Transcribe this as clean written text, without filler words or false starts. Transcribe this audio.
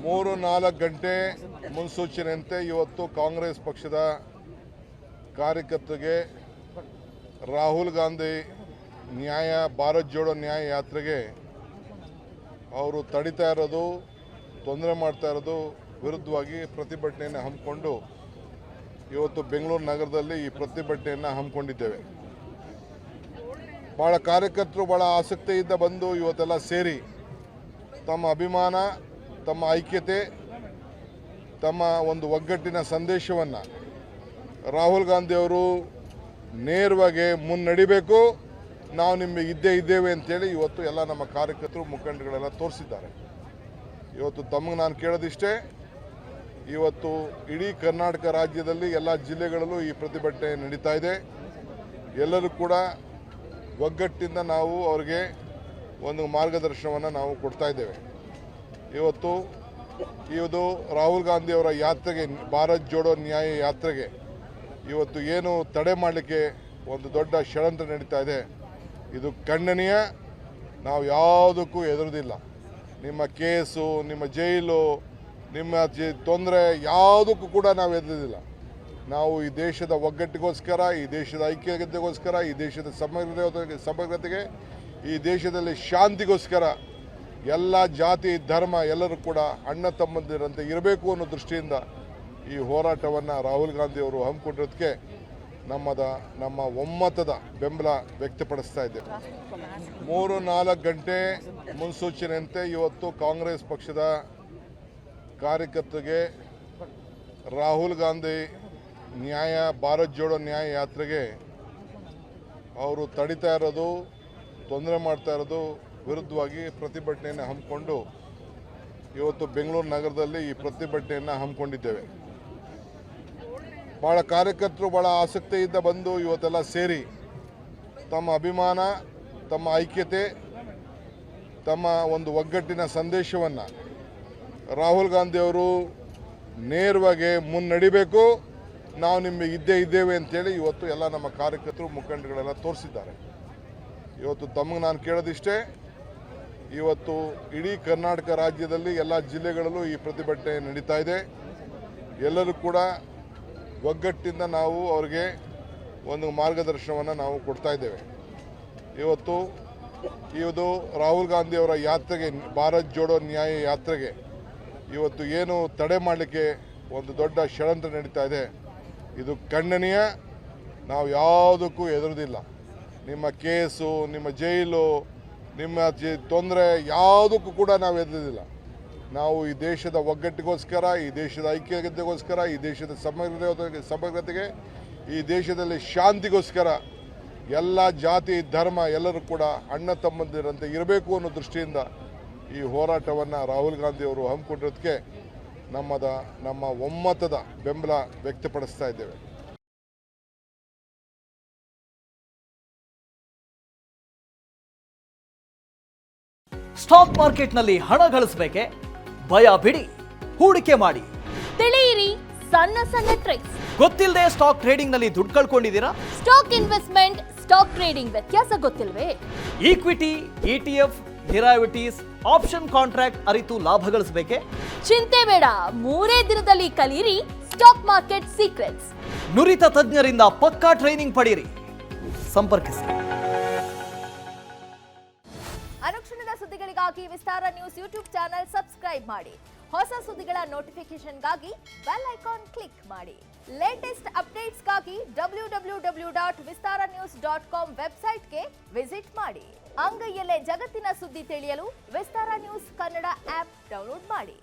3-4 ಗಂಟೆ ಮುನ್ಸೂಚನೆಯಂತೆ ಇವತ್ತು ಕಾಂಗ್ರೆಸ್ ಪಕ್ಷದ ಕಾರ್ಯಕರ್ತರಿಗೆ ರಾಹುಲ್ ಗಾಂಧಿ ಭಾರತ್ ಜೋಡೋ ನ್ಯಾಯ ಯಾತ್ರೆಗೆ ಅವರು ತಡಿತಾ ಇರೋದು, ತೊಂದರೆ ಮಾಡ್ತಾ ಇರೋದು ವಿರುದ್ಧವಾಗಿ ಪ್ರತಿಭಟನೆಯನ್ನು ಹಮ್ಮಿಕೊಂಡು ಇವತ್ತು ಬೆಂಗಳೂರು ನಗರದಲ್ಲಿ ಈ ಪ್ರತಿಭಟನೆಯನ್ನು ಹಮ್ಮಿಕೊಂಡಿದ್ದೇವೆ. ಭಾಳ ಕಾರ್ಯಕರ್ತರು ಭಾಳ ಆಸಕ್ತಿಯಿಂದ ಬಂದು ಇವತ್ತೆಲ್ಲ ಸೇರಿ ತಮ್ಮ ಅಭಿಮಾನ, ತಮ್ಮ ಐಕ್ಯತೆ, ತಮ್ಮ ಒಂದು ಒಗ್ಗಟ್ಟಿನ ಸಂದೇಶವನ್ನು ರಾಹುಲ್ ಗಾಂಧಿ ಅವರು ನೇರವಾಗಿ ಮುನ್ನಡಿಬೇಕು, ನಾವು ನಿಮಗೆ ಇದ್ದೇ ಇದ್ದೇವೆ ಅಂತೇಳಿ ಇವತ್ತು ಎಲ್ಲ ನಮ್ಮ ಕಾರ್ಯಕರ್ತರು, ಮುಖಂಡಗಳೆಲ್ಲ ತೋರಿಸಿದ್ದಾರೆ. ಇವತ್ತು ತಮಗೆ ನಾನು ಕೇಳೋದಿಷ್ಟೇ, ಇವತ್ತು ಇಡೀ ಕರ್ನಾಟಕ ರಾಜ್ಯದಲ್ಲಿ ಎಲ್ಲ ಜಿಲ್ಲೆಗಳಲ್ಲೂ ಈ ಪ್ರತಿಭಟನೆ ನಡೀತಾ ಇದೆ. ಎಲ್ಲರೂ ಕೂಡ ಒಗ್ಗಟ್ಟಿಂದ ನಾವು ಅವರಿಗೆ ಒಂದು ಮಾರ್ಗದರ್ಶನವನ್ನು ನಾವು ಕೊಡ್ತಾ ಇದ್ದೇವೆ. ಇದು ರಾಹುಲ್ ಗಾಂಧಿ ಅವರ ಯಾತ್ರೆಗೆ, ಭಾರತ್ ಜೋಡೋ ನ್ಯಾಯ ಯಾತ್ರೆಗೆ ಇವತ್ತು ಏನು ತಡೆ ಮಾಡಲಿಕ್ಕೆ ಒಂದು ದೊಡ್ಡ ಷಡ್ಯಂತ್ರ ನಡೀತಾ ಇದೆ, ಇದು ಖಂಡನೀಯ. ನಾವು ಯಾವುದಕ್ಕೂ ಹೆದರೋದಿಲ್ಲ. ನಿಮ್ಮ ಕೇಸು, ನಿಮ್ಮ ಜೈಲು, ನಿಮ್ಮ ತೊಂದರೆ ಯಾವುದಕ್ಕೂ ಕೂಡ ನಾವು ಹೆದರೋದಿಲ್ಲ. ನಾವು ಈ ದೇಶದ ಒಗ್ಗಟ್ಟಿಗೋಸ್ಕರ, ಈ ದೇಶದ ಐಕ್ಯತೆಗೋಸ್ಕರ, ಈ ದೇಶದ ಸಮಗ್ರತೆಗೆ, ಈ ದೇಶದಲ್ಲಿ ಶಾಂತಿಗೋಸ್ಕರ ಎಲ್ಲ ಜಾತಿ ಧರ್ಮ ಎಲ್ಲರೂ ಕೂಡ ಅಣ್ಣ ತಮ್ಮಂದಿರಂತೆ ಇರಬೇಕು ಅನ್ನೋ ದೃಷ್ಟಿಯಿಂದ ಈ ಹೋರಾಟವನ್ನು ರಾಹುಲ್ ಗಾಂಧಿ ಅವರು ಹಮ್ಮಿಕೊಂಡಿರೋದಕ್ಕೆ ನಮ್ಮ ಒಮ್ಮತದ ಬೆಂಬಲ ವ್ಯಕ್ತಪಡಿಸ್ತಾ ಇದ್ದೇವೆ. 3-4 ಗಂಟೆ ಮುನ್ಸೂಚನೆಯಂತೆ ಇವತ್ತು ಕಾಂಗ್ರೆಸ್ ಪಕ್ಷದ ಕಾರ್ಯಕರ್ತರಿಗೆ ರಾಹುಲ್ ಗಾಂಧಿ ಭಾರತ್ ಜೋಡೋ ನ್ಯಾಯ ಯಾತ್ರೆಗೆ ಅವರು ತಡಿತಾ ಇರೋದು, ತೊಂದರೆ ಮಾಡ್ತಾ ಇರೋದು ವಿರುದ್ಧವಾಗಿ ಪ್ರತಿಭಟನೆಯನ್ನು ಹಮ್ಮಿಕೊಂಡು ಇವತ್ತು ಬೆಂಗಳೂರು ನಗರದಲ್ಲಿ ಈ ಪ್ರತಿಭಟನೆಯನ್ನು ಹಮ್ಮಿಕೊಂಡಿದ್ದೇವೆ. ಭಾಳ ಕಾರ್ಯಕರ್ತರು ಭಾಳ ಆಸಕ್ತಿಯಿಂದ ಬಂದು ಇವತ್ತೆಲ್ಲ ಸೇರಿ ತಮ್ಮ ಅಭಿಮಾನ, ತಮ್ಮ ಐಕ್ಯತೆ, ತಮ್ಮ ಒಂದು ಒಗ್ಗಟ್ಟಿನ ಸಂದೇಶವನ್ನು ರಾಹುಲ್ ಗಾಂಧಿ ಅವರು ನೇರವಾಗಿ ಮುನ್ನಡಿಬೇಕು, ನಾವು ನಿಮಗೆ ಇದ್ದೇ ಇದ್ದೇವೆ ಅಂತೇಳಿ ಇವತ್ತು ಎಲ್ಲ ನಮ್ಮ ಕಾರ್ಯಕರ್ತರು, ಮುಖಂಡಗಳೆಲ್ಲ ತೋರಿಸಿದ್ದಾರೆ. ಇವತ್ತು ತಮಗೆ ನಾನು ಕೇಳೋದಿಷ್ಟೇ, ಇವತ್ತು ಇಡೀ ಕರ್ನಾಟಕ ರಾಜ್ಯದಲ್ಲಿ ಎಲ್ಲ ಜಿಲ್ಲೆಗಳಲ್ಲೂ ಈ ಪ್ರತಿಭಟನೆ ನಡೀತಾ ಇದೆ. ಎಲ್ಲರೂ ಕೂಡ ಒಗ್ಗಟ್ಟಿಂದ ನಾವು ಅವರಿಗೆ ಒಂದು ಮಾರ್ಗದರ್ಶನವನ್ನು ನಾವು ಕೊಡ್ತಾ ಇದ್ದೇವೆ. ಇದು ರಾಹುಲ್ ಗಾಂಧಿ ಅವರ ಯಾತ್ರೆಗೆ, ಭಾರತ್ ಜೋಡೋ ನ್ಯಾಯ ಯಾತ್ರೆಗೆ ಇವತ್ತು ಏನು ತಡೆ ಮಾಡಲಿಕ್ಕೆ ಒಂದು ದೊಡ್ಡ ಷಡ್ಯಂತ್ರ ನಡೀತಾ ಇದೆ, ಇದು ಖಂಡನೀಯ. ನಾವು ಯಾವುದಕ್ಕೂ ಹೆದರೋದಿಲ್ಲ. ನಿಮ್ಮ ಕೇಸು, ನಿಮ್ಮ ಜೈಲು, ನಿಮ್ಮ ತೊಂದರೆ ಯಾವುದಕ್ಕೂ ಕೂಡ ನಾವು ಹೆದರೋದಿಲ್ಲ. ನಾವು ಈ ದೇಶದ ಒಗ್ಗಟ್ಟಿಗೋಸ್ಕರ, ಈ ದೇಶದ ಐಕ್ಯತೆಗೋಸ್ಕರ, ಈ ದೇಶದ ಸಮಗ್ರತೆಗೆ, ಈ ದೇಶದಲ್ಲಿ ಶಾಂತಿಗೋಸ್ಕರ ಎಲ್ಲ ಜಾತಿ ಧರ್ಮ ಎಲ್ಲರೂ ಕೂಡ ಅಣ್ಣ ತಮ್ಮಂದಿರಂತೆ ಇರಬೇಕು ಅನ್ನೋ ದೃಷ್ಟಿಯಿಂದ ಈ ಹೋರಾಟವನ್ನು ರಾಹುಲ್ ಗಾಂಧಿ ಅವರು ಹಮ್ಮಿಕೊಂಡಿರೋದಕ್ಕೆ ನಮ್ಮ ಒಮ್ಮತದ ಬೆಂಬಲ ವ್ಯಕ್ತಪಡಿಸ್ತಾ ಇದ್ದೇವೆ. ಸ್ಟಾಕ್ ಮಾರ್ಕೆಟ್ನಲ್ಲಿ ಹಣ ಗಳಿಸಬೇಕೆ? ಭಯ ಬಿಡಿ, ಹೂಡಿಕೆ ಮಾಡಿ. ತಿಳಿಯಿರಿ ಸಣ್ಣ ಸಣ್ಣ ಟ್ರಿಕ್ಸ್. ಗೊತ್ತಿಲ್ಲದೆ ಸ್ಟಾಕ್ ಟ್ರೇಡಿಂಗ್ ನಲ್ಲಿ ದುಡ್ಡು ಕಳ್ಕೊಂಡಿದ್ದೀರಾ? ಸ್ಟಾಕ್ ಇನ್ವೆಸ್ಟ್ಮೆಂಟ್, ಸ್ಟಾಕ್ ಟ್ರೇಡಿಂಗ್ ವ್ಯತ್ಯಾಸ ಗೊತ್ತಿಲ್ವೇ? Equity, ETF, derivatives, option contract ಅರಿತು ಲಾಭ ಗಳಿಸಬೇಕೆ? ಚಿಂತೆ ಬೇಡ, 3 ದಿನದಲ್ಲಿ ಕಲಿಯಿರಿ ಸ್ಟಾಕ್ ಮಾರ್ಕೆಟ್ ಸೀಕ್ರೆಟ್ಸ್. ನುರಿತ ತಜ್ಞರಿಂದ ಪಕ್ಕಾ ಟ್ರೈನಿಂಗ್ ಪಡೆಯಿರಿ. ಸಂಪರ್ಕಿಸಿ. ಅನುಕ್ಷಣದ ಸುದ್ದಿಗಳಿಗಾಗಿ ವಿಸ್ತಾರ ನ್ಯೂಸ್ ಯೂಟ್ಯೂಬ್ ಚಾನೆಲ್ ಸಬ್ಸ್ಕ್ರೈಬ್ ಮಾಡಿ. ಹೊಸ ಸುದ್ದಿಗಳ ನೋಟಿಫಿಕೇಶನ್ಗಾಗಿ ಬೆಲ್ ಐಕಾನ್ ಕ್ಲಿಕ್ ಮಾಡಿ. ಲೇಟೆಸ್ಟ್ ಅಪ್ಡೇಟ್ಸ್ಗಾಗಿ www.vistaranews.com ವೆಬ್ಸೈಟ್ಗೆ ವಿಸಿಟ್ ಮಾಡಿ. ಅಂಗೈಯಲ್ಲೇ ಜಗತ್ತಿನ ಸುದ್ದಿ ತಿಳಿಯಲು ವಿಸ್ತಾರ ನ್ಯೂಸ್ ಕನ್ನಡ ಆಪ್ ಡೌನ್ಲೋಡ್ ಮಾಡಿ.